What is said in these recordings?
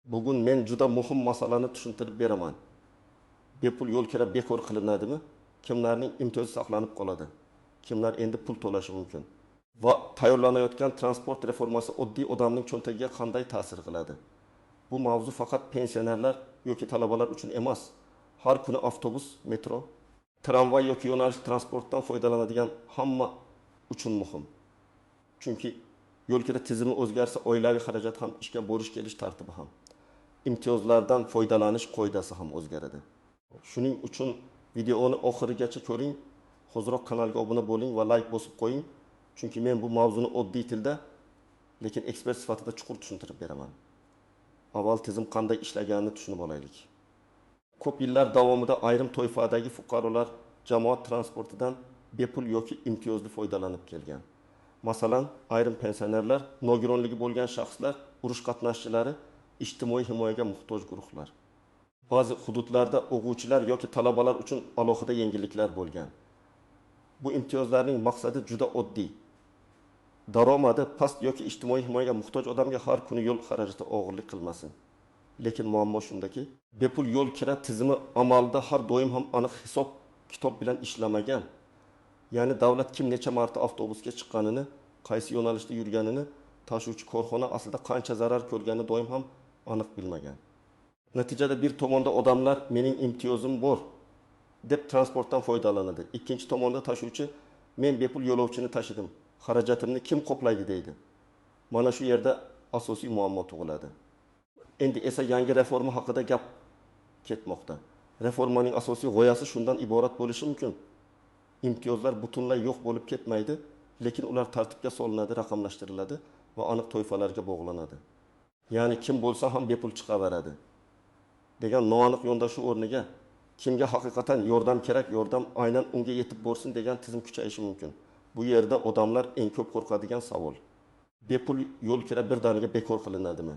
Bugun men juda muhim masalani tushuntirib beraman. Bepul yo'l kira bekor qilinadimi? Kimlarning imtiyozi saqlanib qoladi? Kimlar endi pul to'lashi mumkin? Va tayyorlanayotgan transport reformasi oddiy odamning cho'ntagiga qanday ta'sir qiladi? Bu mavzu faqat pensionerlar yoki talabalar uchun emas. Har kuni avtobus, metro, tramvay yoki yo'nalish transportdan foydalanadigan hamma uchun muhim. Chunki yo'l kira tizimi o'zgarsa, oilaviy xarajat ham, ishga borish kelish tartibi ham, imtiyozlardan foydalanish qoidasi ham o'zgaradi. Shuning uchun videoni oxirigacha ko'ring, hozirroq kanalga obuna bo'ling va like bosib qo'ying. Chunki men bu mavzuni oddiy tilda, lekin ekspert sifatida chuqur tushuntirib beraman. Avval tizim qanday ishlaganini tushunib olaylik. Ko'p yillar davomida ayrim toifadagi fuqarolar jamoat transportidan bepul yoki imtiyozli foydalanib kelgan. Masalan, ayrim pensionerlar, nogironligi bo'lgan shaxslar, urush qatnashchilari, ijtimoiy himoyaga muhtoj guruhlar. Ba'zi hududlarda o'quvchilar yoki talabalar uchun alohida yengilliklar bo'lgan. Bu imtiyozlarning maqsadi juda oddiy. Daromadi past yoki ijtimoiy himoyaga muhtoj odamga har kuni yo'l xarajati og'irlik qilmasin. Lekin muammo shundaki, bepul yo'l kira tizimi amalda har doim ham aniq hisob kitob bilan ishlamagan. Ya'ni davlat kim necha marta avtobusga chiqqanini, qaysi yo'nalishda yurganini, tashuvchi korxona aslida qancha zarar ko'rganini doim ham aniq bilmagan. Natijada bir tomonda odamlar mening imtiyozim bor deb transportdan foydalanadi. Ikkinchi tomonda tashuvchi men bepul yo'lovchini tashidim, xarajatimni kim qoplaydi deydi. Mana shu yerda asosiy muammo tug'iladi. Endi esa yangi reforma haqida gap ketmoqda. Reformaning asosiy g'oyasi shundan iborat bo'lishi mumkin. Imtiyozlar butunlay yo'q bo'lib ketmaydi, lekin ular tartibga solinadi, raqamlashtiriladi va aniq toifalarga bog'lanadi. Ya'ni kim bo'lsa ham bepul chiqaveradi degan noaniq yondashuv o'rniga kimga haqiqatan yordam kerak, yordam aynan unga yetib borsin degan tizim kuchayishi mumkin. Bu yerda odamlar eng ko'p qo'rqadigan savol: bepul yo'l kira birdaniga bekor qilinadimi?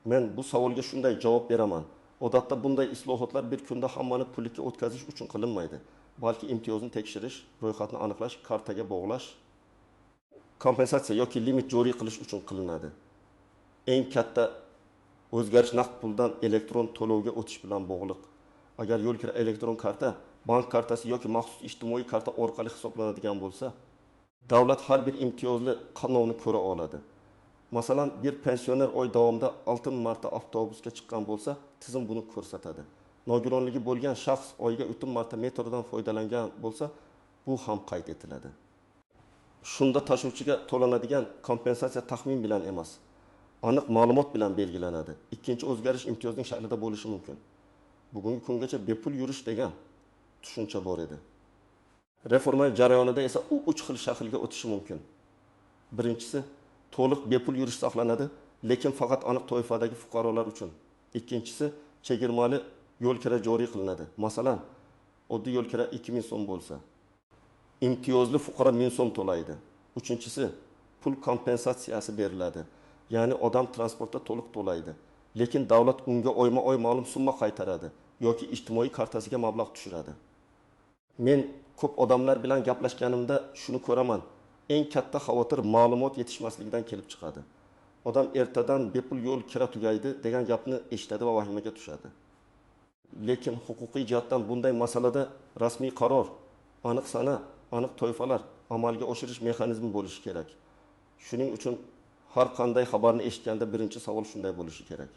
Men bu savolga shunday javob beraman. Odatda bunday islohotlar bir kunda hammani pullikka o'tkazish uchun qilinmaydi. Balki imtiyozni tekshirish, ro'yxatni aniqlash, kartaga bog'lash, kompensatsiya yoki limit joriy qilish uchun qilinadi. Eng katta o'zgarish naqd puldan elektron to'lovga o'tish bilan bog'liq. Agar yo'l kira elektron karta, bank kartasi yoki maxsus ijtimoiy karta orqali hisoblanadigan bo'lsa, davlat har bir imtiyozli qatnovni ko'ra oladi. Masalan, bir pensioner oy davomida 6 marta avtobusga chiqqan bo'lsa, tizim buni ko'rsatadi. Nogironligi bo'lgan shaxs oyga 3 marta metrodan foydalangan bo'lsa, bu ham qayd etiladi. Shunda tashuvchiga to'lanadigan kompensatsiya taxmin bilan emas, aniq ma'lumot bilan belgilanadi. Ikkinchi o'zgarish imtiyozning shaklida bo'lishi mumkin. Bugungi kungacha bepul yurish degan tushuncha bor edi. Reforma jarayonida esa u 3 xil shaklga o'tishi mumkin. Birinchisi, to'liq bepul yurish saqlanadi, lekin faqat aniq toifadagi fuqarolar uchun. Ikkinchisi, chegirmali yo'l kira joriy qilinadi. Masalan, oddiy yo'l kira 2000 so'm bo'lsa, imtiyozli fuqaro 1000 so'm to'laydi. Uchinchisi, pul kompensatsiyasi beriladi. Ya'ni odam transportda to'liq to'laydi, lekin davlat unga oyma-oy ma'lum summa qaytaradi yoki ijtimoiy kartasiga mablag' tushiradi. Men ko'p odamlar bilan gaplashganimda shuni ko'raman. Eng katta xavotir ma'lumot yetishmasligidan kelib chiqadi. Odam ertadan bepul yo'l kira tugaydi degan gapni eshitadi va vahimaga tushadi. Lekin huquqiy jihatdan bunday masalada rasmiy qaror, aniq sana, aniq toifalar, amalga oshirish mexanizmi bo'lishi kerak. Shuning uchun har qanday xabarni eshitganda birinchi savol shunday bo'lishi kerak: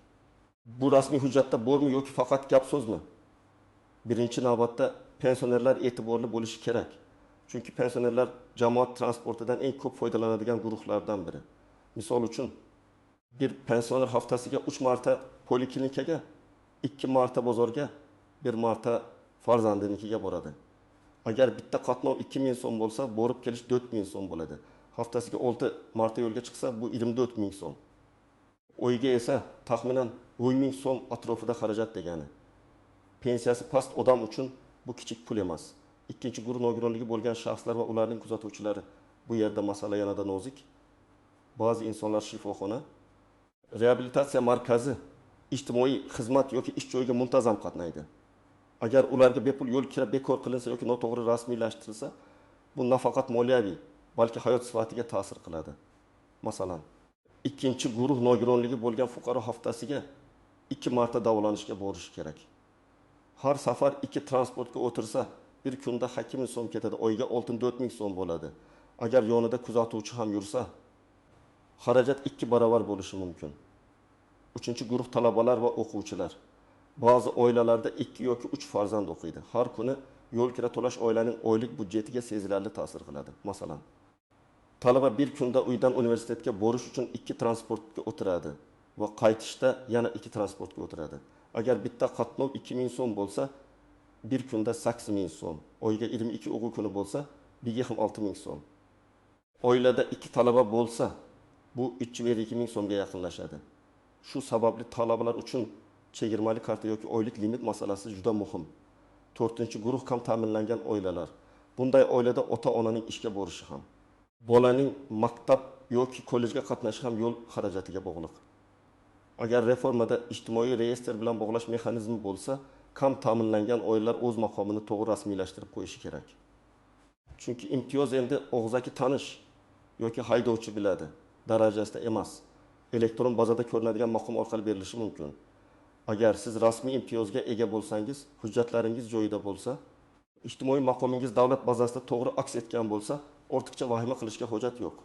bu rasmiy hujjatda bormi yoki faqat gap so'zmi? Birinchi navbatda pensionerlar e'tiborli bo'lishi kerak. Chunki pensionerlar jamoat transportidan eng ko'p foydalanadigan guruhlardan biri. Misol uchun, bir pensioner haftasiga 3 marta poliklinikaga, 2 marta bozorga, 1 marta farzandinikiga boradi. Agar bitta qatnov 2000 so'm bo'lsa, borib kelish 4000 so'm bo'ladi. Haftasiga 6 marta yo'lga chiqsa, bu 24000 so'm. Oyga esa taxminan 10000 so'm atrofida xarajat degani. Pensiyasi past odam uchun bu kichik pul emas. Ikkinchi guruh nogironligi bo'lgan shaxslar va ularning kuzatuvchilari. Bu yerda masala yanada nozik. Ba'zi insonlar shifoxona, reabilitatsiya markazi, ijtimoiy xizmat yoki ish joyiga muntazam qatnaydi. Agar ularga bepul yo'l kira bekor qilinsa yoki noto'g'ri rasmiylashtirilsa, bu nafaqat moliyaviy, balki hayot sifatiga ta'sir qiladi. Masalan, ikkinchi guruh nogironligi bo'lgan fuqaro haftasiga 2 marta davolanishga borishi kerak. Har safar 2 transportga o'tirsa, bir kunda 2000 so'm ketadi, oyga 64 so'm bo'ladi. Agar yonida kuzatuvchi ham yursa, xarajat 2 barobar bo'lishi mumkin. 3-guruh talabalar va o'quvchilar. Ba'zi oilalarda 2 yoki 3 farzand o'qiydi. Har kuni yo'l kira to'lash oilaning oylik byudjetiga sezilarli ta'sir qiladi. Masalan, talaba bir kunda uydan universitetga borish uchun 2 transportga o'tiradi va qaytishda yana 2 transportga o'tiradi. Agar bitta qatnov 2000 so'm bo'lsa, bir kunda 8000 so'm, oyga 22 o'quv kuni bo'lsa, birga ham 6000 so'm. Oilada 2 talaba bo'lsa, bu 3,2 ming so'mga yaqinlashadi. Shu sababli talabalar uchun chegirmali karta yoki oylik limit masalasi juda muhim. 4-guruh kam ta'minlangan oilalar. Bunday oilada ota-onaning ishga borishi ham, bolaning maktab yoki kollejga qatnashishi ham yo'l xarajatiga bog'liq. Agar reformada ijtimoiy reyestr bilan bog'lash mexanizmi bo'lsa, kam ta'minlangan oilalar o'z maqomini to'g'ri rasmiylashtirib qo'yishi kerak. Chunki imtiyoz endi og'zaki tanish yoki haydovchi biladi darajasida emas. Elektron bazada ko'rinadigan maqom orqali berilishi mumkin. Agar siz rasmiy imtiyozga ega bo'lsangiz, hujjatlaringiz joyida bo'lsa, ijtimoiy maqomingiz davlat bazasida to'g'ri aks etgan bo'lsa, ortiqcha vahima qilishga hojat yo'q.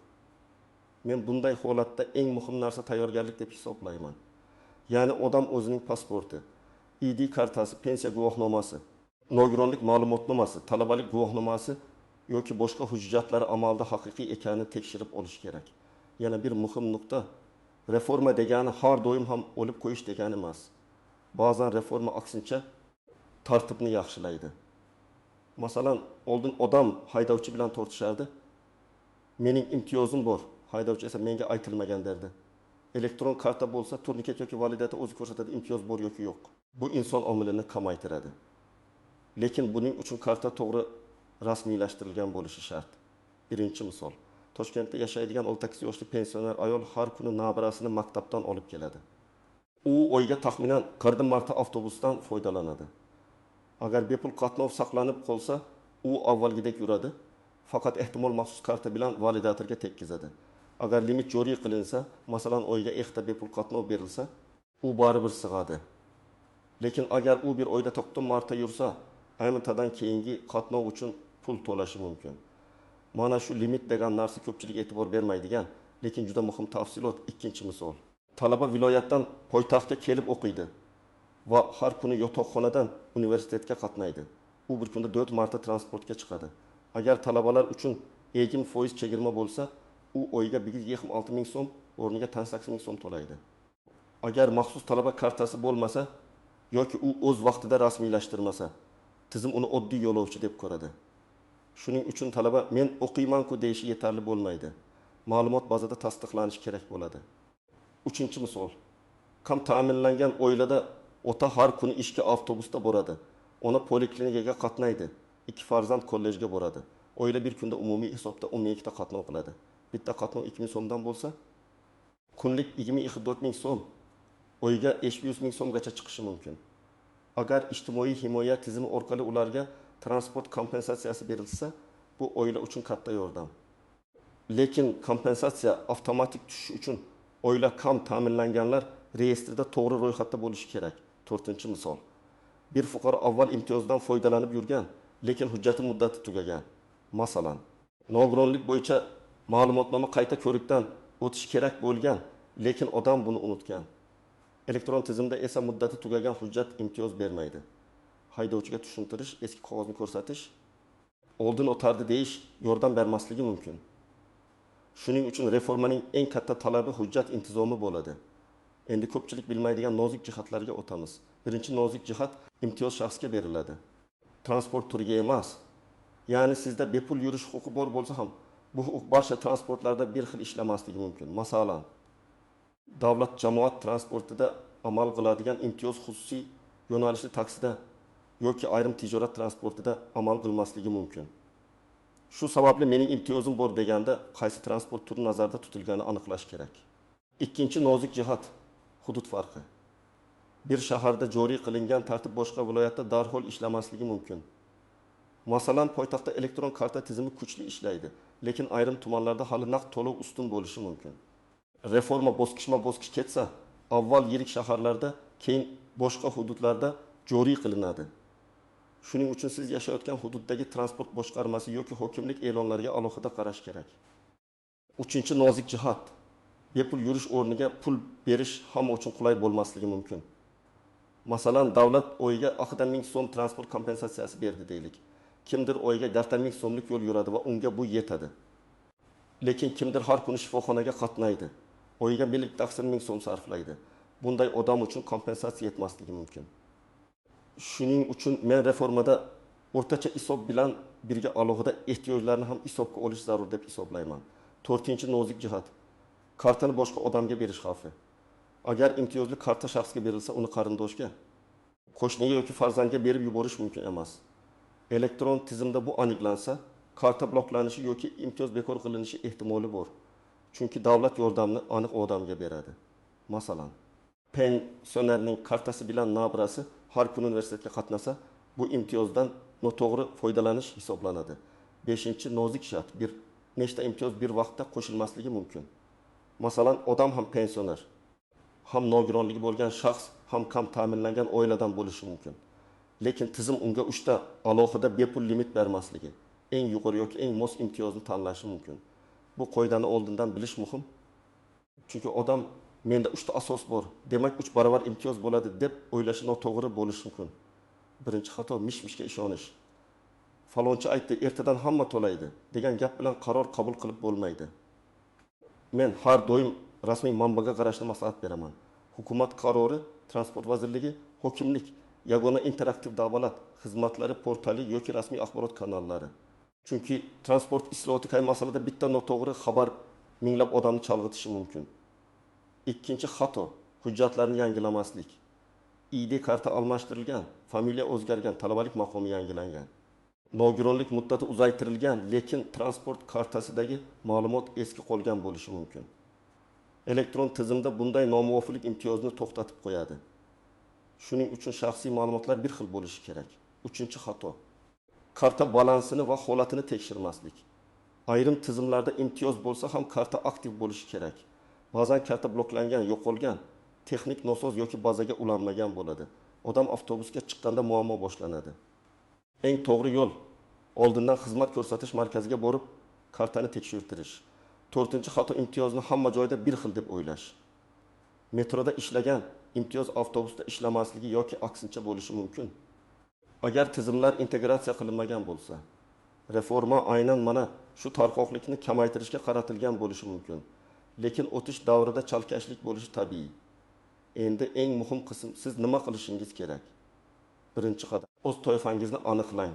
Men bunday holatda eng muhim narsa tayyorgarlik deb hisoblayman. Ya'ni odam o'zining pasporti, ID kartasi, pensiya guvohnomasi, nogironlik ma'lumotnomasi, talabalik guvohnomasi yoki boshqa hujjatlari amalda haqiqiy ekanini tekshirib olish kerak. Yana bir muhim nuqta, reforma degani har doim ham o'lib qo'yish degani emas. Ba'zan reforma aksincha tartibni yaxshilaydi. Masalan, oldin odam haydovchi bilan tortishardi. Mening imtiyozim bor, haydovchi esa menga aytilmagan derdi. Elektron karta bo'lsa, turniket yoki validati o'zi ko'rsatadi, imtiyoz bor yoki yo'q. Bu inson omilini kamaytiradi. Lekin buning uchun karta to'g'ri rasmiylashtirilgan bo'lishi shart. Birinchi misol, Toshkentda yashaydigan 18 yoshli pensioner ayol har kuni nabirasini maktabdan olib keladi. U oyga taxminan 40 marta avtobusdan foydalanadi. Agar bepul qatnov saqlanib qolsa, u avvalgidek yuradi, faqat ehtimol maxsus karta bilan validatorga tekkizadi. Agar limit joriy qilinsa, masalan oyga ehta bepul qatnov berilsa, u baribir sig'adi. Lekin agar u bir oyda 90 marta yursa, ayniqtadan keyingi qatnov uchun pul to'lashi mumkin. Mana shu limit degan narsa ko'pchilik e'tibor bermaydigan, lekin juda muhim tafsilot. Ikkinchi misol. Talaba viloyatdan poytaxtga kelib o'qiydi va har kuni yotoqxonadan universitetga qatnaydi. U bir kunda 4 marta transportga chiqadi. Agar talabalar uchun egim foiz chegirma bo'lsa, u oyga 1,6 ming so'm o'rniga 18 ming so'm to'laydi. Agar maxsus talaba kartasi bo'lmasa yoki u o'z vaqtida rasmiylashtirmasa, tizim uni oddiy yo'lovchi deb ko'radi. Shuning uchun talaba men o'qiyman-ku deyishi yetarli bo'lmaydi. Ma'lumot bazada tasdiqlanishi kerak bo'ladi. 3-misol. Kam ta'minlangan oilada ota har kuni ishga avtobusda boradi. Ona poliklinikaga qatnaydi. 2 farzand kollejga boradi. Oila bir kunda umumiy hisobda 12 ta qatnov qiladi. Bitta qatnov 2000 so'mdan bo'lsa, kunlik 24 ming so'm, oyga 500 ming so'mgacha chiqishi mumkin. Agar ijtimoiy himoya tizimi orqali ularga transport kompensatsiyasi berilsa, bu oila uchun katta yordam. Lekin kompensatsiya avtomatik tushishi uchun oila kam ta'minlanganlar reyestrda to'g'ri ro'yxatda bo'lishi kerak. 4-misol. Bir fuqaro avval imtiyozdan foydalanib yurgan, lekin hujjati muddati tugagan. Masalan, nogironlik bo'yicha ma'lumotnoma qayta ko'rikdan o'tish kerak bo'lgan, lekin odam buni unutgan. Elektron tizimda esa muddati tugagan hujjat imtiyoz bermaydi. Haydovchiga tushuntirish, eski qog'ozni ko'rsatish, oldin o'tardi deyish yordam bermasligi mumkin. Shuning uchun reformaning eng katta talabi hujjat intizomi bo'ladi. Endi ko'pchilik bilmaydigan nozik jihatlarga o'tamiz. Birinchi nozik jihat imtiyoz shaxsga beriladi. Transport turiga emas. Ya'ni sizda bepul yurish huquqi bor bo'lsa ham, bu huquq barcha transportlarda bir xil ishlamasligi mumkin. Masalan, davlat jamoat transportida amal qiladigan imtiyoz xususiy yo'nalishli taksida yoki ayrim tijorat transportida amal qilmasligi mumkin. Shu sababli mening imtiyozim bor deganda qaysi transport turi nazarda tutilgani aniqlash kerak. Ikkinchi nozik jihat hudud farqi. Bir shaharda joriy qilingan tartib boshqa viloyatda darhol ishlamasligi mumkin. Masalan, poytaxtda elektron karta tizimi kuchli ishlaydi, lekin ayrim tumanlarda hali naqd to'lov ustun bo'lishi mumkin. Reforma bosqichma-bosqich ketsa, avval yirik shaharlarda, keyin boshqa hududlarda joriy qilinadi. Shuning uchun siz yashayotgan hududdagi transport boshqarmasi yoki hokimlik e'lonlariga alohida qarash kerak. Uchinchi nozik jihat. Bepul yurish o'rniga pul berish hamma uchun qulay bo'lmasligi mumkin. Masalan, davlat oyiga 1000 so'm transport kompensatsiyasi berdi deylik. Kimdir oyiga 1000 so'mlik yo'l yuradi va unga bu yetadi. Lekin kimdir har kuni shifoxonaga qatnaydi. Oyiga belli taqsir 1000 so'm sarflaydi. Bunday odam uchun kompensatsiya yetmasligi mumkin. Shuning uchun men reformada o'rtacha hisob bilan birga alohida ehtiyojlarni ham hisobga olish zarur deb hisoblayman. 4-chi nozik jihat. Kartani boshqa odamga berish xavfi. Agar imtiyozli karta shaxsga berilsa, uni qarindoshga, qo'shniga yoki farzandga berib yuborish mumkin emas. Elektron tizimda bu aniqlansa, karta bloklanishi yoki imtiyoz bekor qilinishi ehtimoli bor. Chunki davlat yordamini aniq odamga beradi. Masalan, pensionerning kartasi bilan nabirasi har kuni universitetga qatnasa, bu imtiyozdan noto'g'ri foydalanish hisoblanadi. 5-chi nozik shart. Bir nechta imtiyoz bir vaqtda qo'shilmasligi mumkin. Masalan, odam ham pensioner, ham nogironligi bo'lgan shaxs, ham kam ta'minlangan oiladan bo'lishi mumkin. Lekin tizim unga 3 ta alohida bepul limit bermasligi, eng yuqori yoki eng mos imtiyozni tanlashi mumkin. Bu qoidani oldindan bilish muhim. Chunki odam menda 3 ta asos bor, demak 3 barobar imtiyoz bo'ladi deb o'ylashi noto'g'ri bo'lishi mumkin. Birinchi xato mish-mishga ishonish. Falonchi aytdi, ertadan hamma to'laydi degan gap bilan qaror qabul qilib bo'lmaydi. Men har doim rasmiy manbaga qarashni maslahat beraman. Hukumat qarori, transport vazirligi, hokimlik, yagona interaktiv davlat xizmatlari portali yoki rasmiy axborot kanallari. Chunki transport islohoti kay masalada bitta noto'g'ri xabar minglab odamni chalg'itishi mumkin. Ikkinchi xato, hujjatlarni yangilamaslik. ID karta almashtirilgan, familiya o'zgargan, talabalik maqomi yangilangan. Nogironlik muddati uzaytirilgan, lekin transport kartasidagi ma'lumot eski qolgan bo'lishi mumkin. Elektron tizimda bunday nomuvofiqlik imtiyozni to'xtatib qo'yadi. Shuning uchun shaxsiy ma'lumotlar bir xil bo'lishi kerak. 3-xato. Karta balansini va holatini tekshirmaslik. Ayrim tizimlarda imtiyoz bo'lsa ham karta aktiv bo'lishi kerak. Ba'zan karta bloklangan, yo'qolgan, texnik nosoz yoki bazaga ulanmagan bo'ladi. Odam avtobusga chiqqanda muammo boshlanadi. Eng to'g'ri yo'l oldindan xizmat ko'rsatish markaziga borib kartani tekshirtirish. 4-xato imtiyozni hamma joyda bir xil deb o'ylash. Metroda ishlagan imtiyoz avtobusda ishlamasligi yoki aksincha bo'lishi mumkin. Agar tizimlar integratsiya qilinmagan bo'lsa, reforma aynan mana shu tarqoqlikni kamaytirishga qaratilgan bo'lishi mumkin. Lekin o'tish davrida chalkashlik bo'lishi tabiiy. Endi eng muhim qism, siz nima qilishingiz kerak? Birinchi qadam, o'z toifangizni aniqlang.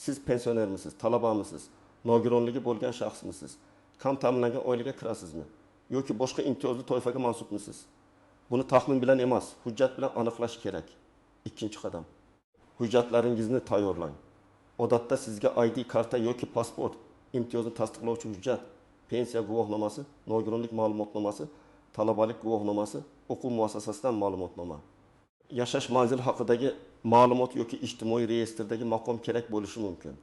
Siz pensionermisiz, talabamisiz, nogironligi bo'lgan shaxsmisiz, kam ta'minlangan oilaga kirasizmi yoki boshqa imtiyozli toifaga mansubmisiz? Buni taxmin bilan emas, hujjat bilan aniqlash kerak. Ikkinchi qadam, hujjatlaringizni tayyorlang. Odatda sizga ID karta yoki pasport, imtiyozni tasdiqlovchi hujjat, pensiya guvohnomasi, nogironlik ma'lumotnomasi, talabalik guvohnomasi, o'quv muassasasidan ma'lumotnoma, yashash manzili haqidagi ma'lumot yoki ijtimoiy reyestrdagi maqom kerak bo'lishi mumkin.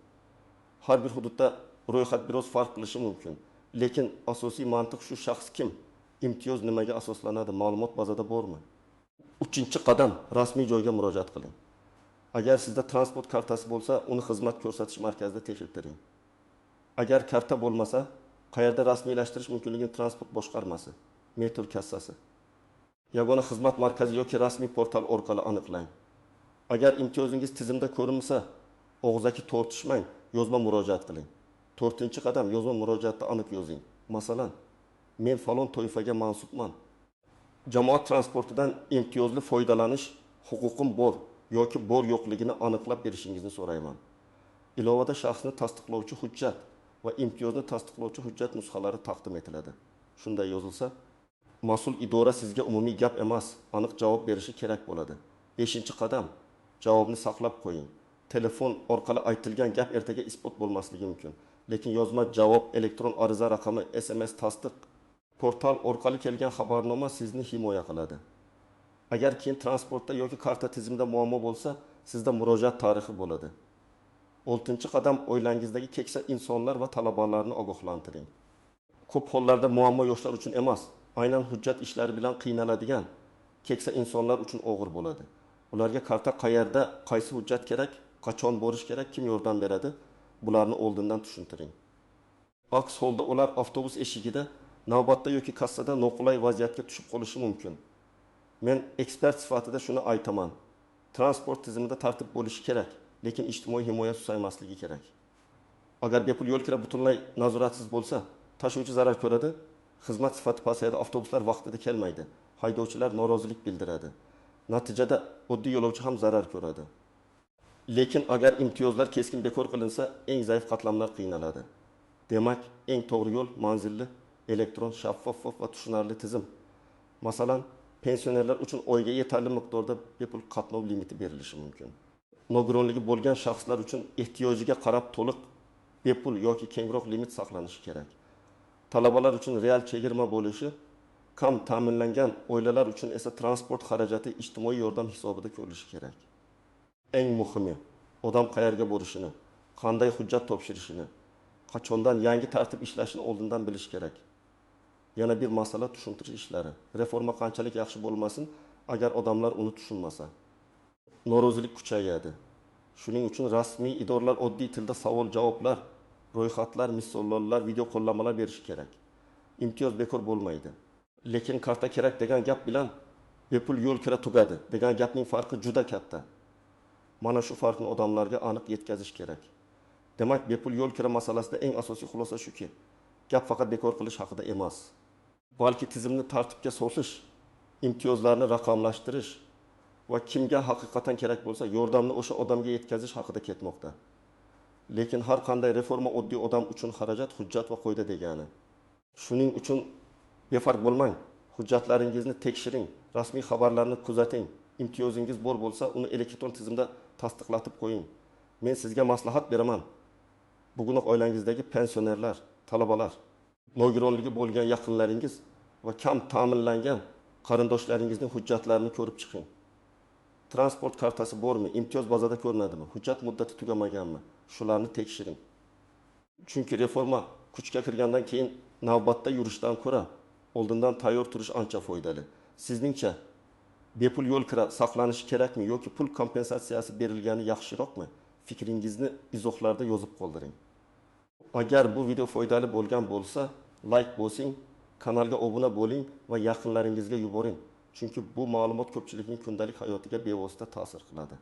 Har bir hududda ro'yxat biroz farq qilishi mumkin. Lekin asosiy mantiq shu: shaxs kim? Imtiyoz nimaga asoslanadi? Ma'lumot bazada bormi? 3-qadam, rasmiy joyga murojaat qiling. Agar sizda transport kartasi bo'lsa, uni xizmat ko'rsatish markazida tekshirtiring. Agar karta bo'lmasa, qayerda rasmiylashtirish mumkinligini transport boshqarmasi, metro kassasi, yagona xizmat markazi yoki rasmiy portal orqali aniqlang. Agar imtiyozingiz tizimda ko'rinmasa, og'zaki tortishmang, yozma murojaat qiling. 4-qadam, yozma murojaatda aniq yozing. Masalan, men falon toifaga mansubman. Jamoat transportidan imtiyozli foydalanish huquqim bor yoki bor yo'qligini aniqlab berishingizni so'rayman. Ilovada shaxsni tasdiqlovchi hujjat va imtiyozni tasdiqlovchi hujjat nusxalari taqdim etiladi. Shunday yozilsa, mas'ul idora sizga umumiy gap emas, aniq javob berishi kerak bo'ladi. 5-qadam, javobni saqlab qo'ying. Telefon orqali aytilgan gap ertaga isbot bo'lmasligi mumkin. Lekin yozma javob, elektron ariza raqami, SMS tasdiq, portal orqali kelgan xabarnoma sizni himoya qiladi. Agar keyin transportda yoki karta tizimida muammo bo'lsa, sizda murojaat tarixi bo'ladi. 6-qadam, oilangizdagi keksa insonlar va talabalarni ogohlantiring. ko'p hollarda muammo yoshlar uchun emas, aynan hujjat ishlari bilan qiynaladigan keksa insonlar uchun og'ir bo'ladi. Ularga karta qayerda, qaysi hujjat kerak, qachon bo'lish kerak, kim yordam beradi, bularni oldindan tushuntiring. Aks holda ular avtobus eshigida, navbatda yoki kassada noqulay vaziyatga tushib qolishi mumkin. Men ekspert sifatida shuni aytaman. Transport tizimida tartib bo'lishi kerak, lekin ijtimoiy himoya susaymasligi kerak. Agar bepul yo'l kira butunlay nazoratsiz bo'lsa, tashuvchi zarar ko'radi, xizmat sifati pasayadi, avtobuslar vaqtida kelmaydi, haydovchilar norozilik bildiradi. Natijada oddiy yo'lovchi ham zarar ko'radi. Lekin agar imtiyozlar keskin bekor qilinsa, eng zaif qatlamlar qiynaladi. Demak, eng to'g'ri yo'l manzilli, elektron, shaffof va tushunarli tizim. Masalan, pensionerlar uchun oyga yetarli miqdorda bepul qatnov limiti berilishi mumkin. Nogironligi bo'lgan shaxslar uchun ehtiyojiga qarab to'liq bepul yoki kengroq limit saqlanishi kerak. Talabalar uchun real chegirma bo'lishi, kam ta'minlangan oilalar uchun esa transport xarajati ijtimoiy yordam hisobida ko'rilishi kerak. Eng muhimi, odam qayerga borishini, qanday hujjat topshirishini, qachondan yangi tartib ishlashini oldindan bilish kerak. Yana bir masala tushuntirish ishlari. Reforma qanchalik yaxshi bo'lmasin, agar odamlar uni tushunmasa, norozilik kuchayadi. Shuning uchun rasmiy idoralar oddiy tilda savol-javoblar, ro'yxatlar, misollar, video qo'llanmalar berishi kerak. Imtiyoz bekor bo'lmaydi. Lekin karta kerak degan gap bilan bepul yo'l kira tugadi degan gapning farqi juda katta. Mana shu farqni odamlarga aniq yetkazish kerak. Demak, bepul yo'l kira masalasida eng asosiy xulosa shuki, gap faqat bekor qilish haqida emas, balki tizimni tartibga solish, imtiyozlarni raqamlashtirish va kimga haqiqatan kerak bo'lsa, yordamni o'sha odamga yetkazish haqida ketmoqda. Lekin har qanday reforma oddiy odam uchun xarajat, hujjat va qo'yda degani. Shuning uchun befarq bo'lmang, hujjatlaringizni tekshiring, rasmiy xabarlarni kuzating. Imtiyozingiz bor bo'lsa, uni elektron tizimda tasdiqlatib qo'ying. Men sizga maslahat beraman. Bugun oilangizdagi pensionerlar, talabalar, nogironligi bo'lgan yaqinlaringiz va kam ta'minlangan qarindoshlaringizning hujjatlarini ko'rib chiqing. Transport kartasi bormi? Imtiyoz bazada ko'rinadimi? Hujjat muddati tugamaganmi? Shularni tekshiring. Chunki reforma kuchga kirgandan keyin navbatda yurishdan ko'ra oldindan tayyor turish ancha foydali. Sizningcha bepul yo'l kira saqlanishi kerakmi yoki pul kompensatsiyasi berilgani yaxshiroqmi? Fikringizni izohlarda yozib qoldiring. Agar bu video foydali bo'lgan bo'lsa, like bosing, kanalga obuna bo'ling va yaqinlaringizga yuboring. Chunki bu ma'lumot ko'pchilikning kundalik hayotiga bevosita ta'sir qiladi.